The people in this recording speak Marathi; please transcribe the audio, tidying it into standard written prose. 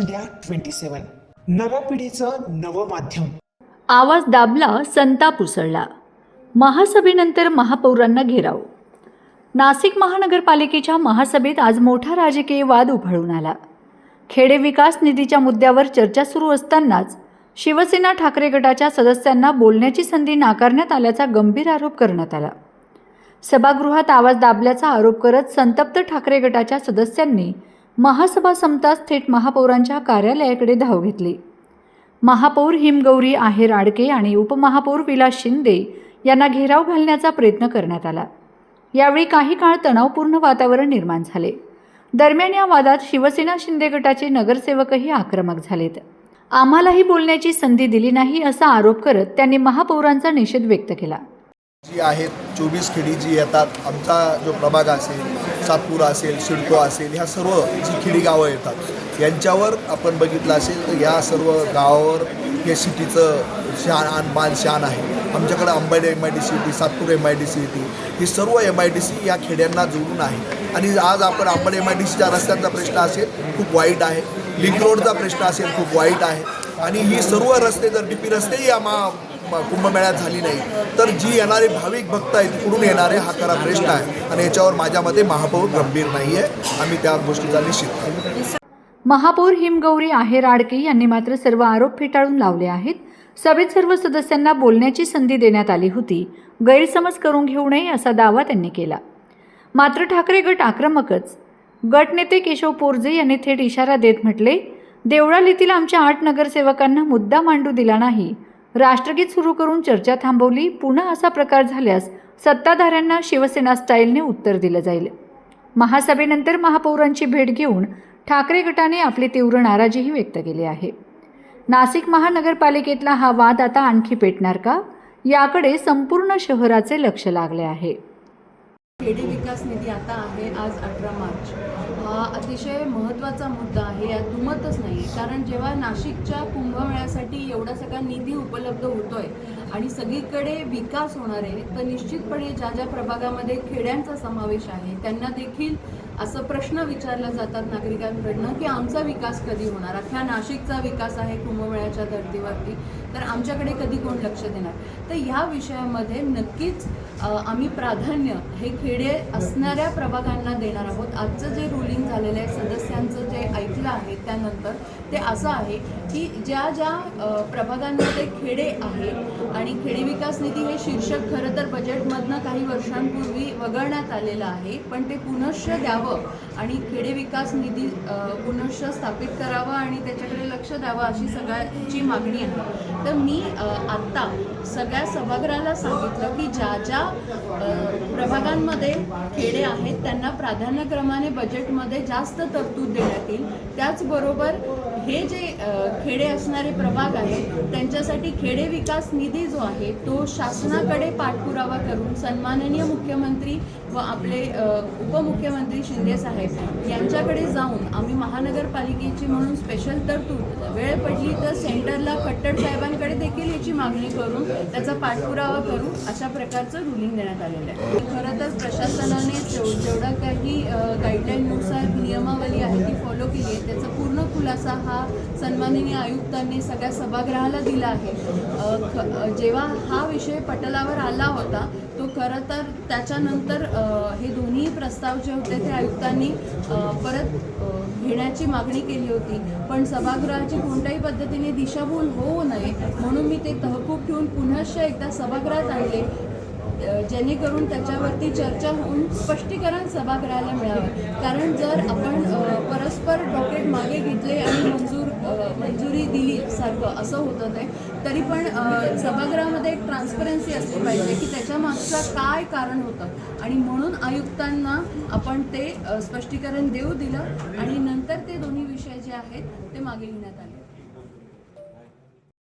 इंडिया 27 नव्या पिढीचं नवं माध्यम. आवाज दाबला, संताप उसळला. महासभेनंतर महापौरांना घेराव. नाशिक महानगरपालिकेच्या महासभेत आज मोठा राजकीय वाद उफाळून आला. खेडे विकास निधीच्या मुद्द्यावर चर्चा सुरू असतानाच शिवसेना ठाकरे गटाच्या सदस्यांना बोलण्याची संधी नाकारण्यात आल्याचा गंभीर आरोप करण्यात आला. सभागृहात आवाज दाबल्याचा आरोप करत संतप्त ठाकरे गटाच्या सदस्यांनी महासभा संपताच थेट महापौरांच्या कार्यालयाकडे धाव घेतली. महापौर हिमगौरी आहेर आडके आणि उपमहापौर विलास शिंदे यांना घेराव घालण्याचा प्रयत्न करण्यात आला. यावेळी काही काळ तणावपूर्ण वातावरण निर्माण झाले. दरम्यान या वादात शिवसेना शिंदे गटाचे नगरसेवकही आक्रमक झालेत. आम्हालाही बोलण्याची संधी दिली नाही असा आरोप करत त्यांनी महापौरांचा निषेध व्यक्त केला. जी आहेत 24 खेडी जी येतात, आमचा जो प्रभाग असेल, सातपुरा असेल, सिडको असेल, ह्या सर्व जी खेडी गावं येतात यांच्यावर आपण बघितलं असेल तर या सर्व गावावर हे सिटीचं शान मान शान आहे. आमच्याकडे अंबेड MIDC, सातपूर MIDC ही सर्व MIDC या खेड्यांना जोडून आहे. आणि आज आपण अंबेड MIDCच्या रस्त्यांचा प्रश्न असेल खूप वाईट आहे, लिंक रोडचा प्रश्न असेल खूप वाईट आहे. आणि ही सर्व रस्ते जर DP रस्तेही या कुंभमेळ्यात झाली नाही तर जी येणारे भाविक भक्त आहेत तिकडून येणारे हा खरा प्रश्न आहे. आणि याच्यावर माझ्या मते महापौर गंभीर नाही आहे. आम्ही त्या गोष्टीचा निश्चित करू. महापौर हिमगौरी आहेर आडके यांनी मात्र सर्व आरोप फेटाळून लावले आहेत. सभेत सर्व सदस्यांना बोलण्याची संधी देण्यात आली होती, गैरसमज करून घेऊ नये असा दावा त्यांनी केला. मात्र ठाकरे गट आक्रमकच. गटनेते केशव पोरजे यांनी थेट इशारा देत म्हटले, देवळालीतील आमच्या 8 नगरसेवकांना मुद्दा मांडू दिला नाही, राष्ट्रगीत सुरू करून चर्चा थांबवली. पुन्हा असा प्रकार झाल्यास सत्ताधाऱ्यांना शिवसेना स्टाईलने उत्तर दिलं जाईल. महासभेनंतर महापौरांची भेट घेऊन ठाकरे गटाने आपली तीव्र नाराजीही व्यक्त केली आहे. नाशिक महानगरपालिकेतला हा वाद आता आणखी पेटणार का, याकडे संपूर्ण शहराचे लक्ष लागले आहे. खेडे विकास निधी आता आहे आज 18 मार्च. हा अतिशय महत्त्वाचा मुद्दा आहे, यात दुमतच नाही. कारण जेव्हा नाशिकच्या कुंभमेळ्यासाठी एवढा सगळा निधी उपलब्ध होतोय आणि सगळीकडे विकास होणार आहे, तर निश्चितपणे ज्या ज्या प्रभागामध्ये खेड्यांचा समावेश आहे त्यांना देखील असं प्रश्न विचारले जातात नागरिकांकडनं की आमचा विकास कधी होणार. अख्ख्या नाशिकचा विकास आहे कुंभमेळ्याच्या धर्तीवरती, तर आमच्याकडे कधी कोण लक्ष देणार. तर ह्या विषयामध्ये नक्कीच आम्ही प्राधान्य हे खेडे असणाऱ्या प्रभागांना देणार आहोत. आजचं जे रुलिंग झालेलं आहे, सदस्यांचं जे ऐकलं आहे त्यानंतर ते असं आहे की ज्या ज्या प्रभागांमध्ये खेडे आहे आणि खेडे विकास निधी हे शीर्षक खरं तर बजेटमधनं काही वर्षांपूर्वी वगळण्यात आलेलं आहे, पण ते पुनश्च द्यावं आणि खेडे विकास निधी पुनश्च स्थापित करावं आणि त्याच्याकडे लक्ष द्यावं अशी सगळ्याची मागणी आहे. तर मी आत्ता सगळ्या सभागृहाला सांगितलं की ज्या ज्या प्रभागांमध्ये खेडे आहेत त्यांना प्राधान्यक्रमाने बजेटमध्ये जास्त तरतूद देण्यात येईल. त्याचबरोबर हे जे खेडे असणारे प्रभाग आहेत त्यांच्यासाठी खेडे विकास निधी जो आहे तो शासनाकडे पाठपुरावा करून सन्माननीय मुख्यमंत्री व आपले उपमुख्यमंत्री शिंदे साहेब यांच्याकडे जाऊन आम्ही महानगरपालिकेची म्हणून स्पेशल तरतूद वेळ पडली तर सेंटरला खट्टर साहेबांकडे देखील याची मागणी करून त्याचा पाठपुरावा करू अशा प्रकारचं रुलिंग देण्यात आलेलं आहे. खरं तर प्रशासनाने जेवढा काही गाईडलाईननुसार नियमावली आहे ती फॉलो केली आहे त्याचा पूर्ण खुलासा हा सन्माननीय आयुक्तांनी सगळ्या सभागृहाला दिला आहे. जेव्हा हा विषय पटलावर आला होता तो खरं तर त्याच्यानंतर हे दोन्ही प्रस्ताव जे होते ते आयुक्तांनी परत घेण्याची मागणी केली होती, पण सभागृहाची कोणत्याही पद्धतीने दिशाभूल होऊ नये म्हणून मी ते तहकूब ठेवून पुनश्च एकदा सभागृहात आणले, जेणेकरून त्याच्यावरती चर्चा होऊन स्पष्टीकरण सभागृहाला मिळावं. कारण जर आपण परस्पर डॉक्युमेंट मागे घेतले आणि मंजुरी दिली सारखं असं होतं ते, तरी पण सभागृहामध्ये एक ट्रान्सपरन्सी असली पाहिजे की त्याच्या मागचं काय कारण होतं आणि म्हणून आयुक्तांना आपण ते स्पष्टीकरण देऊ दिलं आणि नंतर ते दोन्ही विषय जे आहेत ते मागे घेण्यात आले.